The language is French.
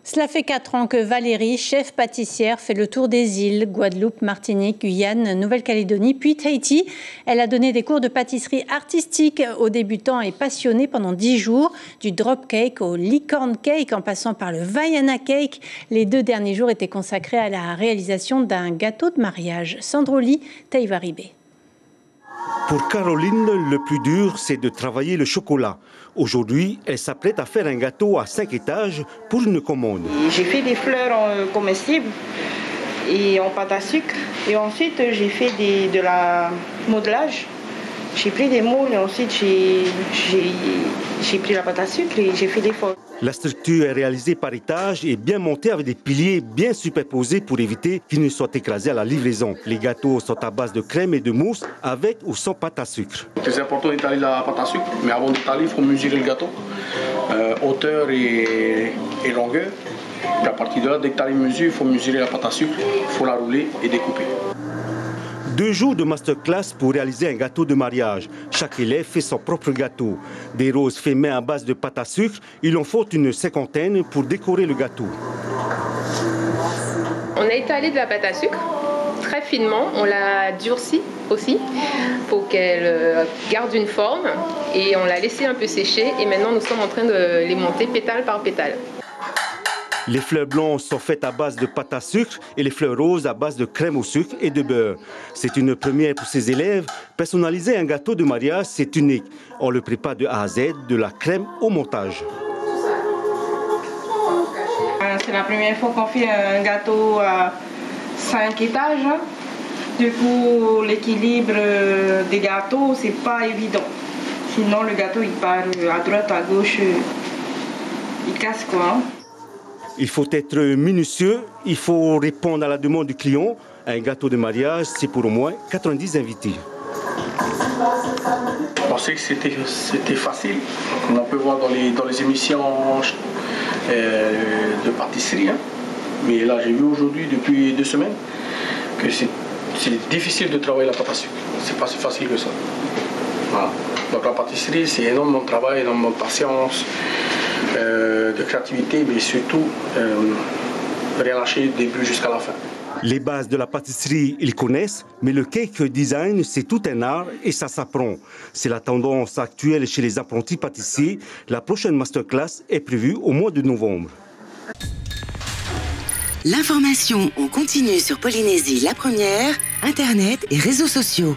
Cela fait 4 ans que Valérie, chef pâtissière, fait le tour des îles, Guadeloupe, Martinique, Guyane, Nouvelle-Calédonie, puis Tahiti. Elle a donné des cours de pâtisserie artistique aux débutants et passionnés pendant 10 jours, du drop cake au licorne cake en passant par le Vaiana cake. Les 2 derniers jours étaient consacrés à la réalisation d'un gâteau de mariage. Sandroli Teivaribé. Pour Caroline, le plus dur, c'est de travailler le chocolat. Aujourd'hui, elle s'apprête à faire un gâteau à 5 étages pour une commande. J'ai fait des fleurs comestibles et en pâte à sucre. Et ensuite, j'ai fait de la modelage. J'ai pris des moules et ensuite j'ai pris la pâte à sucre et j'ai fait des formes. La structure est réalisée par étage et bien montée avec des piliers bien superposés pour éviter qu'ils ne soient écrasés à la livraison. Les gâteaux sont à base de crème et de mousse avec ou sans pâte à sucre. C'est important d'étaler la pâte à sucre, mais avant d'étaler, il faut mesurer le gâteau, hauteur et longueur. Et à partir de là, dès que tu as les mesures, il faut mesurer la pâte à sucre, il faut la rouler et découper. 2 jours de masterclass pour réaliser un gâteau de mariage. Chaque élève fait son propre gâteau. Des roses faits main à base de pâte à sucre, il en faut une 50aine pour décorer le gâteau. On a étalé de la pâte à sucre très finement, on l'a durcie aussi pour qu'elle garde une forme et on l'a laissé un peu sécher et maintenant nous sommes en train de les monter pétale par pétale. Les fleurs blanches sont faites à base de pâte à sucre et les fleurs roses à base de crème au sucre et de beurre. C'est une première pour ces élèves. Personnaliser un gâteau de mariage, c'est unique. On le prépare de A à Z, de la crème au montage. C'est la première fois qu'on fait un gâteau à 5 étages. Du coup, l'équilibre des gâteaux, c'est pas évident. Sinon, le gâteau, il part à droite, à gauche, il casse quoi. Il faut être minutieux, il faut répondre à la demande du client. Un gâteau de mariage, c'est pour au moins 90 invités. Je pensais que c'était facile, comme on peut voir dans les émissions de pâtisserie. Hein. Mais là, j'ai vu aujourd'hui, depuis 2 semaines, que c'est difficile de travailler la pâte à sucre. C'est pas si facile que ça. Voilà. Donc la pâtisserie, c'est énormément de travail, énormément de patience. De créativité, mais surtout rien lâcher du début jusqu'à la fin. Les bases de la pâtisserie, ils connaissent, mais le cake design, c'est tout un art et ça s'apprend. C'est la tendance actuelle chez les apprentis pâtissiers. La prochaine masterclass est prévue au mois de novembre. L'information en continu sur Polynésie la première, Internet et réseaux sociaux.